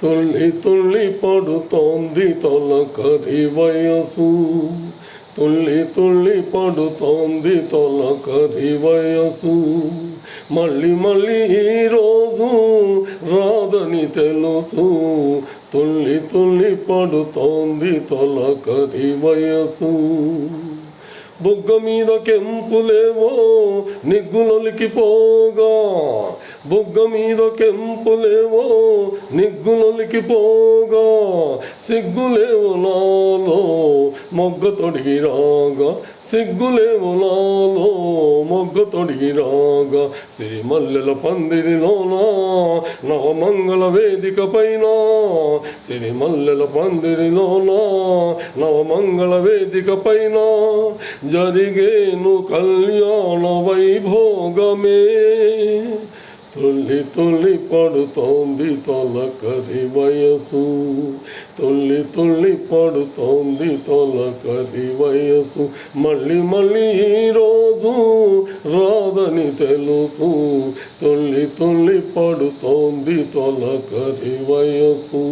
తుళ్ళి తుళ్ళి పడుతోంది తొలకరి వయసు, తుళ్ళి తుళ్ళి పడుతోంది తొలకరి వయసు. మళ్ళీ మళ్ళీ ఈరోజు రాదని తెలుసు, తుళ్ళి తుళ్ళి పడుతోంది తొలకరి వయసు. బుగ్గ మీద కెంపులేవో నిగ్గులొలికిపోగా, బుగ్గ మీద కెంపులేవో నిగ్గులొలికిపోగా, సిగ్గులేవు నాలో మొగ్గ తొడిగి రాగా, సిగ్గులేవు నాలో మొగ్గ తొడిగి రాగా. సిరిమల్లెల పందిరిలోన నవమంగళ వేదిక పైన, సిరిమల్లెల పందిరిలోన నవమంగళ వేదిక పైన జరిగేను కళ్యాణ వైభోగమే. తుళ్ళి తుళ్ళి పడుతోంది తొలకరి వయసు, తుళ్ళి తుళ్ళి పడుతోంది తొలకరి వయసు. మళ్ళీ మళ్ళీ ఈరోజు రాదని తెలుసు, తుళ్ళి తుళ్ళి పడుతోంది తొలకరి వయసు.